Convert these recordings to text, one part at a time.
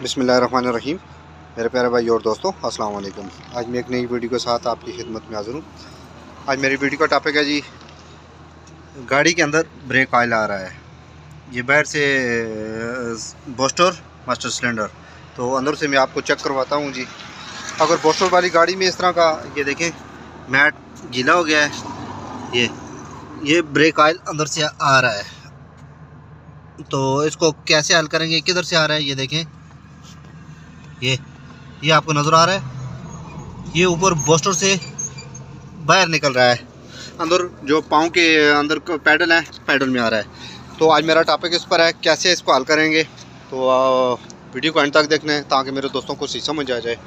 बिस्मिल्लाहिर्रहमानिर्रहीम। मेरे प्यारे भाई और दोस्तों, अस्सलाम वालेकुम। आज मैं एक नई वीडियो के साथ आपकी खिदमत में हाज़िर हूँ। आज मेरी वीडियो का टॉपिक है जी, गाड़ी के अंदर ब्रेक ऑयल आ रहा है। ये बाहर से बूस्टर मास्टर सिलेंडर, तो अंदर से मैं आपको चेक करवाता हूँ जी। अगर बूस्टर वाली गाड़ी में इस तरह का ये देखें मैट गीला हो गया है, ये ब्रेक ऑयल अंदर से आ रहा है, तो इसको कैसे हल करेंगे? किधर से आ रहा है ये देखें, ये आपको नज़र आ रहा है। ये ऊपर बूस्टर से बाहर निकल रहा है, अंदर जो पाँव के अंदर पैडल है, पैडल में आ रहा है। तो आज मेरा टॉपिक इस पर है, कैसे इसको हल करेंगे। तो वीडियो को एंड तक देखना है ताकि मेरे दोस्तों को सही समझ आ जाए।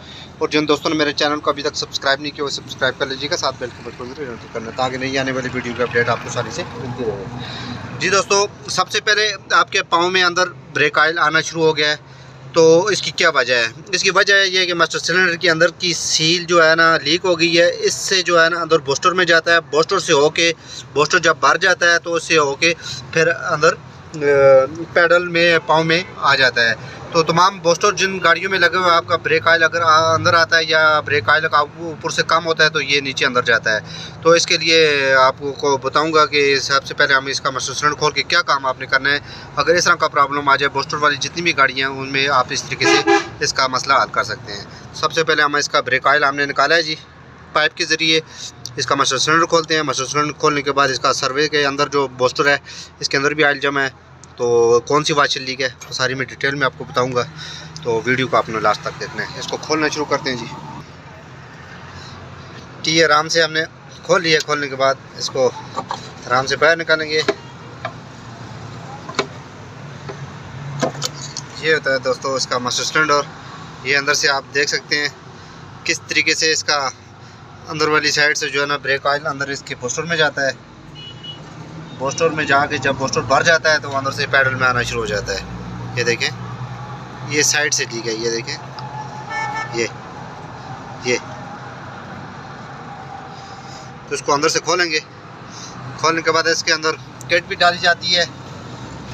और जिन दोस्तों ने मेरे चैनल को अभी तक सब्सक्राइब नहीं किया वो सब्सक्राइब कर लीजिएगा, साथ बेल के बटन को जरूर करना ताकि नहीं आने वाली वीडियो की अपडेट आपको सारी से मिलती रहे। जी दोस्तों, सबसे पहले आपके पाँव में अंदर ब्रेक ऑयल आना शुरू हो गया है, तो इसकी क्या वजह है? इसकी वजह ये है कि मास्टर सिलेंडर के अंदर की सील जो है ना लीक हो गई है। इससे जो है ना अंदर बूस्टर में जाता है, बूस्टर से होके, बूस्टर जब भर जाता है तो उससे होके फिर अंदर पैडल में पाँव में आ जाता है। तो तमाम बूस्टर जिन गाड़ियों में लगे हुए आपका ब्रेक ऑयल अगर अंदर आता है या ब्रेक ऑयल का ऊपर से कम होता है तो ये नीचे अंदर जाता है। तो इसके लिए आपको बताऊंगा कि सबसे पहले हम इसका मास्टर सिलेंडर खोल के क्या काम आपने करना है। अगर इस तरह का प्रॉब्लम आ जाए बूस्टर वाली जितनी भी गाड़ियाँ हैं उनमें आप इस तरीके से इसका मसला हल कर सकते हैं। सबसे पहले हम इसका ब्रेक ऑयल हमने निकाला है जी, पाइप के ज़रिए इसका मास्टर सिलेंडर खोलते हैं। मास्टर सिलेंडर खोलने के बाद इसका सर्वे के अंदर जो बूस्टर है इसके अंदर भी ऑयल जमा है, तो कौन सी वाशर लीक है तो सारी मैं डिटेल में आपको बताऊंगा, तो वीडियो को आपने लास्ट तक देखना है। इसको खोलना शुरू करते हैं जी। टी आराम से हमने खोल लिया। खोलने के बाद इसको आराम से बाहर निकालेंगे। ये होता है दोस्तों इसका मास्टर सिलेंडर। ये अंदर से आप देख सकते हैं किस तरीके से इसका अंदर वाली साइड से जो है ना ब्रेक ऑयल अंदर इसके बूस्टर में जाता है। बूस्टर में जाके जब बूस्टर भर जाता है तो अंदर से पैडल में आना शुरू हो जाता है। ये देखें, ये साइड से लीक है। ये देखें, ये तो इसको अंदर से खोलेंगे। खोलने के बाद इसके अंदर किट भी डाली जाती है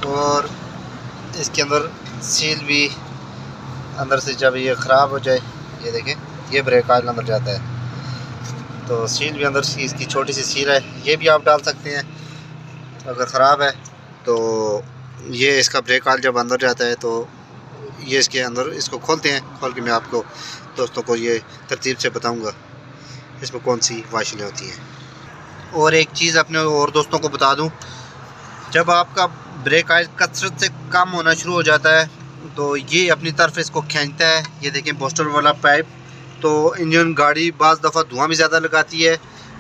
और इसके अंदर सील भी अंदर से, जब ये ख़राब हो जाए, ये देखें ये ब्रेक ऑयल अंदर जाता है, तो सील भी अंदर से इसकी छोटी सी सील है, ये भी आप डाल सकते हैं अगर ख़राब है। तो ये इसका ब्रेक ऑयल जब अंदर जाता है तो ये इसके अंदर इसको खोलते हैं। खोल के मैं आपको दोस्तों को ये तरतीब से बताऊंगा इसमें कौन सी वाशलें होती हैं। और एक चीज़ अपने और दोस्तों को बता दूं, जब आपका ब्रेक ऑयल कसरत से कम होना शुरू हो जाता है तो ये अपनी तरफ इसको खींचता है। ये देखें बूस्टर वाला पाइप, तो इंजन गाड़ी बाज़ दफ़ा धुआं भी ज़्यादा लगाती है,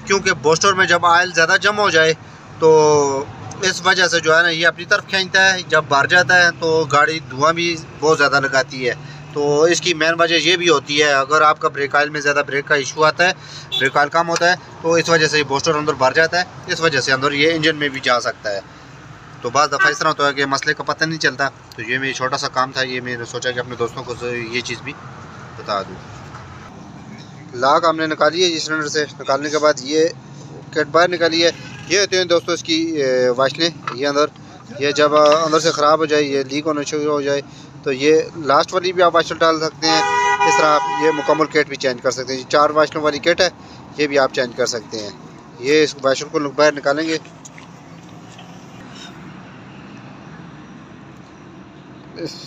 क्योंकि बूस्टर में जब ऑयल ज़्यादा जमा हो जाए तो इस वजह से जो है ना ये अपनी तरफ खींचता है। जब भर जाता है तो गाड़ी धुआं भी बहुत ज़्यादा लगाती है। तो इसकी मेन वजह ये भी होती है, अगर आपका ब्रेक ऑयल में ज़्यादा ब्रेक का इशू आता है, ब्रेक ऑयल कम होता है, तो इस वजह से ये बूस्टर अंदर भर जाता है, इस वजह से अंदर ये इंजन में भी जा सकता है। तो बाज़ दफ़ा इस तरह होता है कि मसले का पता नहीं चलता। तो ये मेरा छोटा सा काम था, ये मैंने सोचा कि अपने दोस्तों को ये चीज़ भी बता दूँ। लाग हमने निकाली है सिलेंडर से। निकालने के बाद ये किट बाहर निकाली है। ये होते हैं दोस्तों इसकी वाशलें। ये अंदर, ये जब अंदर से ख़राब हो जाए, ये लीक होना शुरू हो जाए, तो ये लास्ट वाली भी आप वाशल डाल सकते हैं। इस तरह आप ये मुकम्मल किट भी चेंज कर सकते हैं। 4 वाशलों वाली किट है, ये भी आप चेंज कर सकते हैं। ये इस वाशल को बाहर निकालेंगे। इस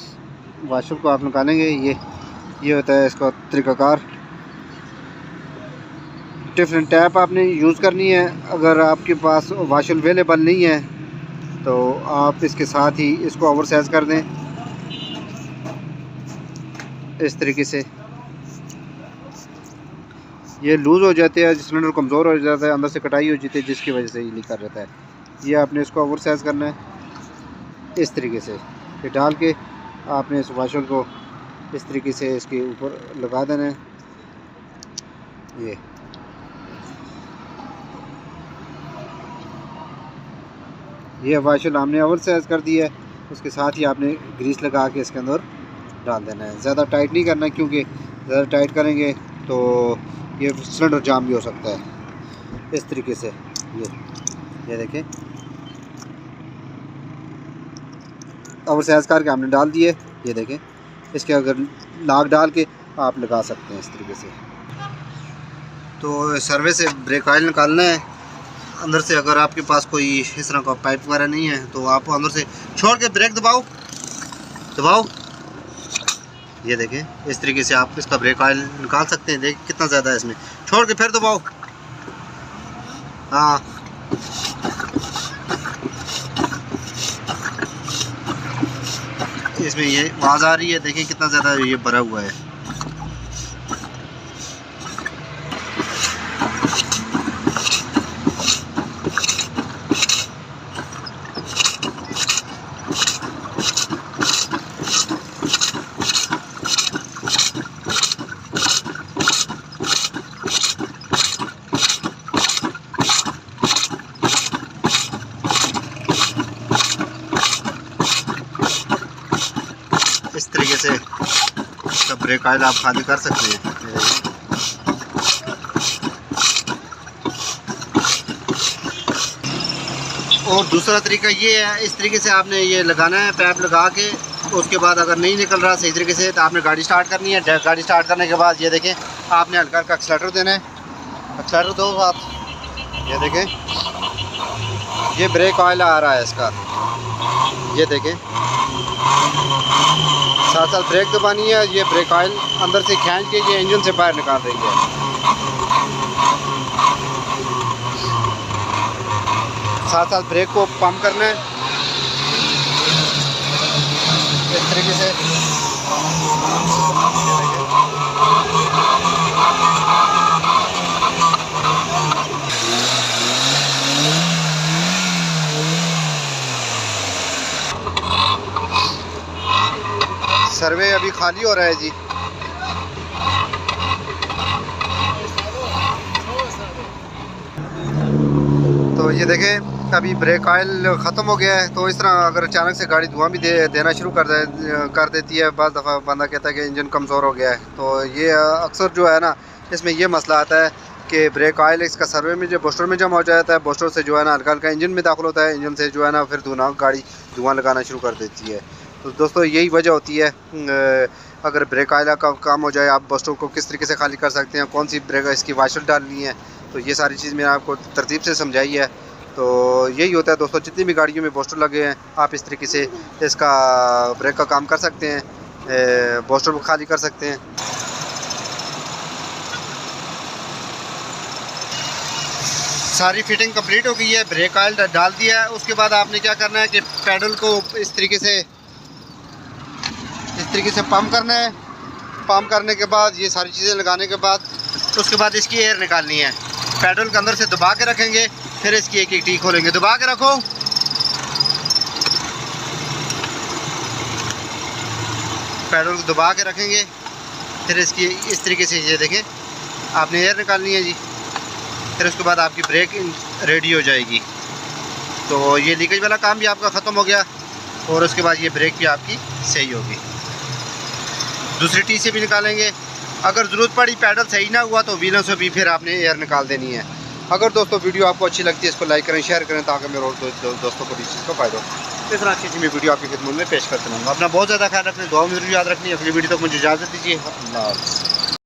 वाशल को आप निकालेंगे। ये होता है इसका तरीक़ाकार। डिफरेंट टैप आपने यूज़ करनी है। अगर आपके पास वाशल अवेलेबल नहीं है तो आप इसके साथ ही इसको ओवर साइज कर दें इस तरीके से। ये लूज़ हो जाते हैं, सिलेंडर कमज़ोर हो जाता है, अंदर से कटाई हो जाती है, जिसकी वजह से ये लीक कर जाता है। ये आपने इसको ओवर साइज करना है इस तरीके से। ये डाल के आपने इस वाशल को इस तरीके से इसके ऊपर लगा देना है। ये वाशल हमने ओवर साइज कर दी है, उसके साथ ही आपने ग्रीस लगा के इसके अंदर डाल देना है। ज़्यादा टाइट नहीं करना, क्योंकि ज़्यादा टाइट करेंगे तो ये सिलेंडर जाम भी हो सकता है। इस तरीके से ये देखें ओवर साइज करके हमने डाल दिए। ये देखें इसके अगर लाग डाल के आप लगा सकते हैं इस तरीके से। तो सर्वे से ब्रेक ऑयल निकालना है अंदर से। अगर आपके पास कोई इस तरह का पाइप वगैरह नहीं है तो आप अंदर से छोड़ के ब्रेक दबाओ। ये देखें इस तरीके से आप इसका ब्रेक ऑयल निकाल सकते हैं। देख कितना ज़्यादा है इसमें, छोड़ के फिर दबाओ। हाँ, इसमें ये आवाज़ आ रही है, देखें कितना ज़्यादा ये भरा हुआ है। इस तरीके से इसका ब्रेक ऑयल आप खाली कर सकते हैं। और दूसरा तरीका ये है, इस तरीके से आपने ये लगाना है पैप लगा के। उसके बाद अगर नहीं निकल रहा सही तरीके से तो आपने गाड़ी स्टार्ट करनी है। गाड़ी स्टार्ट करने के बाद ये देखें आपने हल्का हल्का एक्सीलरेटर देना है। एक्सीलरेटर दो आप, ये देखें ये ब्रेक ऑयल आ रहा है इसका, ये देखें। साथ साथ ब्रेक दबानी है। ये ब्रेक ऑयल अंदर से खींच के ये इंजन से बाहर निकाल रही है। साथ साथ ब्रेक को पंप करना है इस तरीके से। सर्वे अभी खाली हो रहा है जी। तो ये देखें अभी ब्रेक ऑयल ख़त्म हो गया है। तो इस तरह अगर अचानक से गाड़ी धुआं भी देना शुरू कर देती है, बाज़ दफ़ा बंदा कहता है कि इंजन कमज़ोर हो गया है। तो ये अक्सर जो है ना इसमें ये मसला आता है कि ब्रेक ऑयल इसका सर्वे में जो बूस्टर में जमा हो जाता है, बूस्टर से जो है ना हल्का हल्का इंजन में दाखिल होता है। इंजन से जो है ना फिर गाड़ी धुआं लगाना शुरू कर देती है। तो दोस्तों यही वजह होती है। अगर ब्रेक ऑयल का काम हो जाए, आप बूस्टर को किस तरीके से खाली कर सकते हैं, कौन सी ब्रेक इसकी वाशर डालनी है, तो ये सारी चीज़ मैंने आपको तरतीब से समझाई है। तो यही होता है दोस्तों, जितनी भी गाड़ियों में बूस्टर लगे हैं आप इस तरीके से इसका ब्रेक का काम कर सकते हैं, बूस्टर को खाली कर सकते हैं। सारी फिटिंग कंप्लीट हो गई है, ब्रेक ऑयल डाल दिया है। उसके बाद आपने क्या करना है कि पैडल को इस तरीके से पंप करना है। पंप करने के बाद ये सारी चीज़ें लगाने के बाद उसके बाद इसकी एयर निकालनी है। पैडल के अंदर से दबा के रखेंगे, फिर इसकी एक एक टी खोलेंगे। दबा के रखो, पैडल को दबा के रखेंगे, फिर इसकी इस तरीके से ये देखें आपने एयर निकालनी है जी। फिर उसके बाद आपकी ब्रेक रेडी हो जाएगी। तो ये लीकेज वाला काम भी आपका ख़त्म हो गया और उसके बाद ये ब्रेक भी आपकी सही होगी। दूसरी टी से भी निकालेंगे। अगर ज़रूरत पड़ी पैडल सही ना हुआ तो व्हीलों से भी फिर आपने एयर निकाल देनी है। अगर दोस्तों वीडियो आपको अच्छी लगती है इसको लाइक करें, शेयर करें ताकि मेरे और दोस्तों को भी इस चीज़ का फ़ायदा हो। इस तरह अच्छी मैं वीडियो आपकी खिदमत में पेश करता रहूँगा। अपना बहुत ज़्यादा ख्याल रखना, दुआ में ज़रूर याद रखनी है। अगली वीडियो तक मुझे इजाज़त दीजिए। अल्लाह हाफ़िज़।